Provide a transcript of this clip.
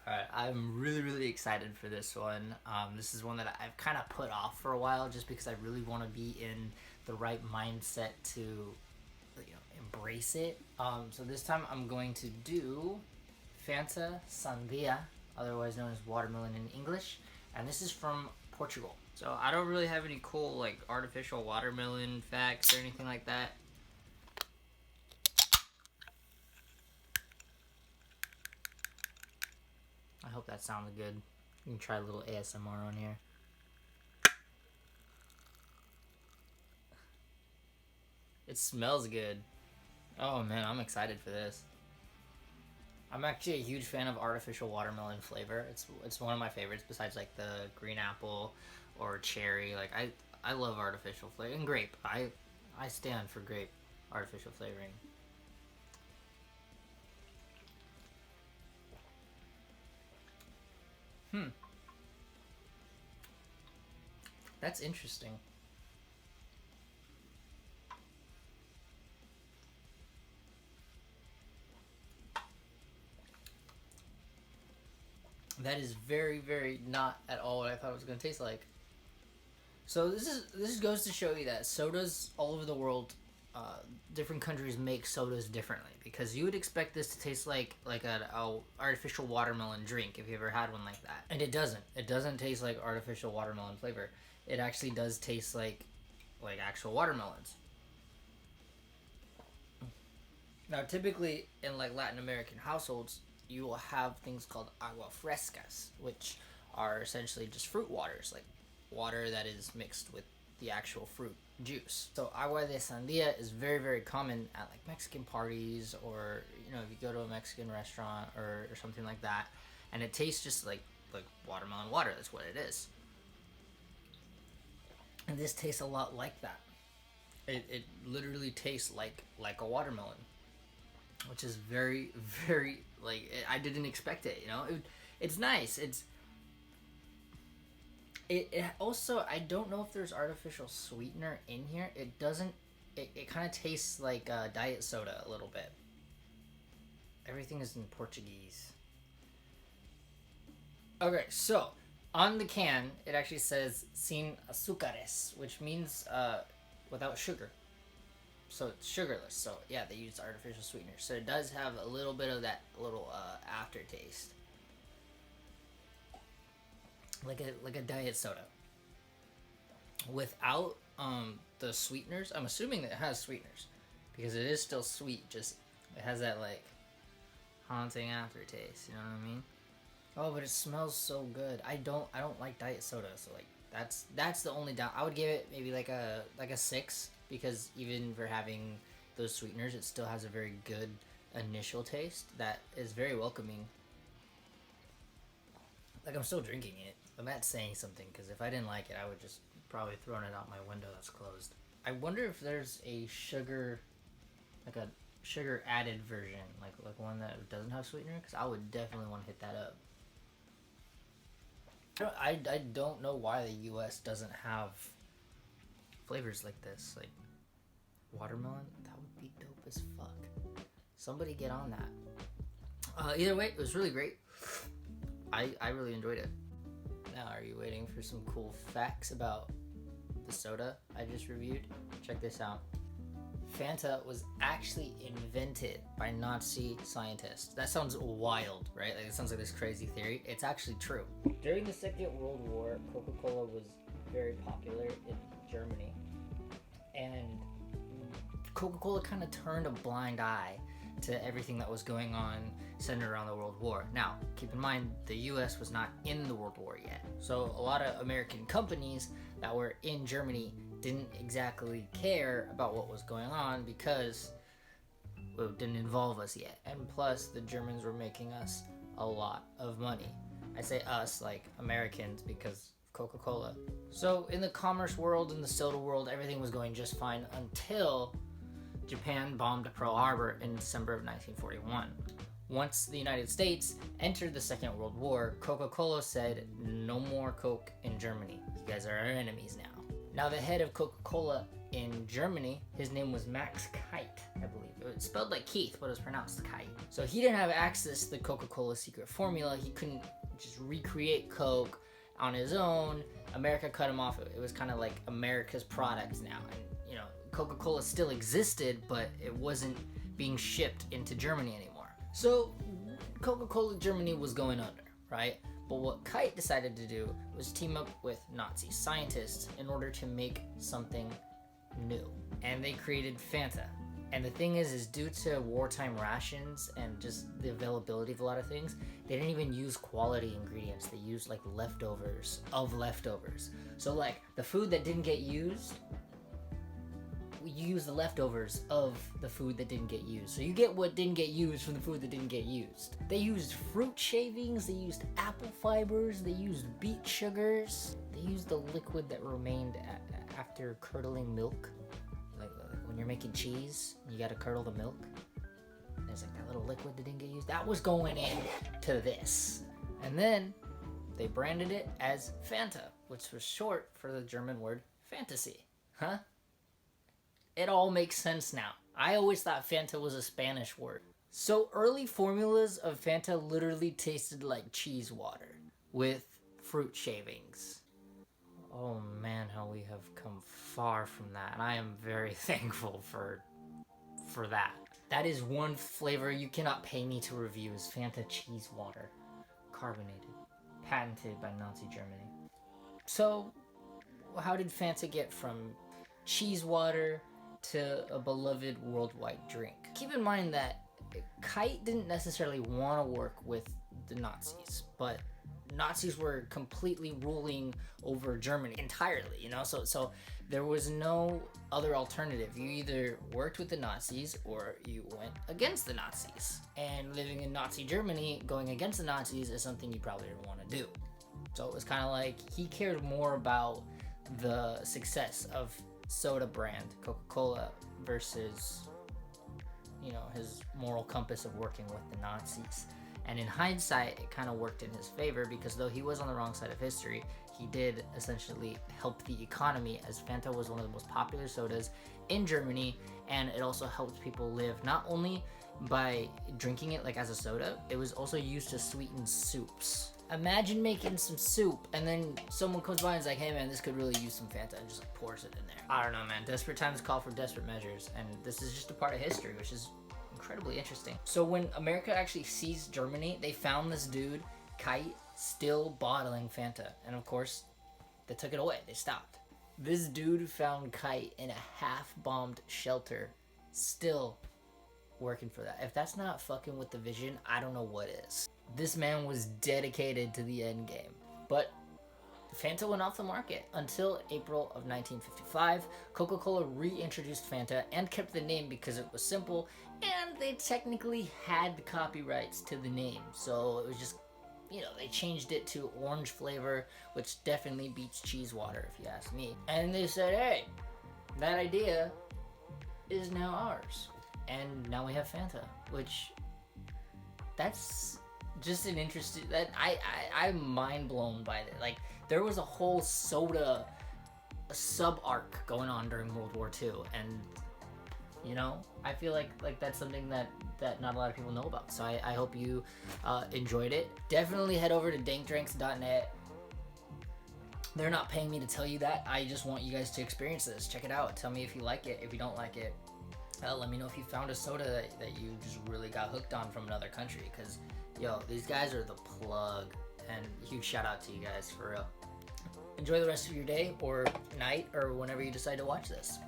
Alright, I'm really excited for this one. This is one that I've kind of put off for a while just because I really want to be in the right mindset to, embrace it. So this time I'm going to do Fanta Sandia, otherwise known as watermelon in English, and this is from Portugal. So I don't really have any cool like artificial watermelon facts or anything like that. I hope that sounded good. You can try a little ASMR on here. It smells good. Oh man, I'm excited for this. I'm actually a huge fan of artificial watermelon flavor. It's one of my favorites besides like the green apple or cherry. Like I love artificial flavor and grape. I stand for grape artificial flavoring. That's interesting. That is very not at all what I thought it was going to taste like. So this goes to show you that sodas all over the world, different countries make sodas differently, because you would expect this to taste like an artificial watermelon drink if you ever had one like that, and it doesn't. It doesn't taste like artificial watermelon flavor. It actually does taste like actual watermelons. Now, typically in like Latin American households, you will have things called agua frescas, which are essentially just fruit waters, like water that is mixed with the actual fruit juice. So agua de sandia is very common at like Mexican parties, or if you go to a Mexican restaurant or something like that, and it tastes just like watermelon water. That's what it is. And this tastes a lot like that. It literally tastes like a watermelon, which is very I didn't expect it. It's nice. It also, I don't know if there's artificial sweetener in here. It doesn't. It kind of tastes like diet soda a little bit. Everything is in Portuguese. Okay, so on the can it actually says sin azúcares, which means without sugar. So it's sugarless. So yeah, they use artificial sweeteners. So it does have a little bit of that little aftertaste, like a diet soda. Without the sweeteners, I'm assuming that it has sweeteners because it is still sweet. Just it has that like haunting aftertaste. You know what I mean? Oh, but it smells so good. I don't like diet soda, so like that's the only down. I would give it maybe like a 6, because even for having those sweeteners, it still has a very good initial taste that is very welcoming. Like, I'm still drinking it. I'm not saying something, because if I didn't like it, I would just probably thrown it out my window that's closed. I wonder if there's a sugar, like a sugar added version, like one that doesn't have sweetener, because I would definitely want to hit that up. I don't know why the U.S. doesn't have flavors like this, like watermelon. That would be dope as fuck. Somebody get on that. Either way, it was really great. I really enjoyed it. Now, are you waiting for some cool facts about the soda I just reviewed? Check this out. Fanta was actually invented by Nazi scientists. That sounds wild, right? Like, it sounds like this crazy theory. It's actually true. During the Second World War, Coca-Cola was very popular in Germany. And Coca-Cola kind of turned a blind eye to everything that was going on centered around the World War. Now, keep in mind, the US was not in the World War yet. So a lot of American companies that were in Germany didn't exactly care about what was going on, because it didn't involve us yet. And plus, the Germans were making us a lot of money. I say us, like Americans, because Coca-Cola. So in the commerce world, in the soda world, everything was going just fine until Japan bombed Pearl Harbor in December of 1941. Once the United States entered the Second World War, Coca-Cola said, no more Coke in Germany. You guys are our enemies now. Now, the head of Coca-Cola in Germany, his name was Max Kite, I believe. It was spelled like Keith, but it was pronounced Kite. So he didn't have access to the Coca-Cola secret formula. He couldn't just recreate Coke on his own. America cut him off. It was kind of like America's product now. And, you know, Coca-Cola still existed, but it wasn't being shipped into Germany anymore. So Coca-Cola Germany was going under, right? But what Kite decided to do was team up with Nazi scientists in order to make something new. And they created Fanta. And the thing is due to wartime rations and just the availability of a lot of things, they didn't even use quality ingredients. They used like leftovers of leftovers. So like the food that didn't get used, you use the leftovers of the food that didn't get used. So you get what didn't get used from the food that didn't get used. They used fruit shavings, they used apple fibers, they used beet sugars, they used the liquid that remained after curdling milk. Like when you're making cheese, you gotta curdle the milk. There's like that little liquid that didn't get used. That was going in to this. And then they branded it as Fanta, which was short for the German word fantasy. Huh? It all makes sense now. I always thought Fanta was a Spanish word. So early formulas of Fanta literally tasted like cheese water with fruit shavings. Oh man, how we have come far from that. And I am very thankful for that. That is one flavor you cannot pay me to review is Fanta cheese water. Carbonated. Patented by Nazi Germany. So, how did Fanta get from cheese water to a beloved worldwide drink? Keep in mind that Kite didn't necessarily want to work with the Nazis, but Nazis were completely ruling over Germany entirely, you know? So there was no other alternative. You either worked with the Nazis or you went against the Nazis. And living in Nazi Germany, going against the Nazis is something you probably didn't want to do. So it was kind of like he cared more about the success of soda brand Coca-Cola versus, you know, his moral compass of working with the Nazis. And in hindsight, it kind of worked in his favor because though he was on the wrong side of history, he did essentially help the economy as Fanta was one of the most popular sodas in Germany, and it also helped people live not only by drinking it like as a soda, it was also used to sweeten soups. Imagine making some soup and then someone comes by and is like, hey man, this could really use some Fanta, and just like pours it in there. I don't know, man. Desperate times call for desperate measures, and this is just a part of history, which is incredibly interesting. So when America actually seized Germany, they found this dude, Kite, still bottling Fanta. And of course, they took it away. They stopped. This dude found Kite in a half-bombed shelter, still working for that. If that's not fucking with the vision, I don't know what is. This man was dedicated to the end game. But Fanta went off the market until April of 1955. Coca-Cola reintroduced Fanta and kept the name because it was simple, and they technically had copyrights to the name. So it was just, you know, they changed it to orange flavor, which definitely beats cheese water if you ask me. And they said, hey, that idea is now ours. And now we have Fanta, which that's just an interesting, that I'm mind blown by that. Like, there was a whole soda sub-arc going on during World War II, and you know, I feel like that's something that not a lot of people know about. So I hope you enjoyed it. Definitely head over to dankdrinks.net. They're not paying me to tell you that. I just want you guys to experience this. Check it out. Tell me if you like it. If you don't like it, let me know if you found a soda that you just really got hooked on from another country. Because, yo, these guys are the plug. And huge shout out to you guys, for real. Enjoy the rest of your day or night or whenever you decide to watch this.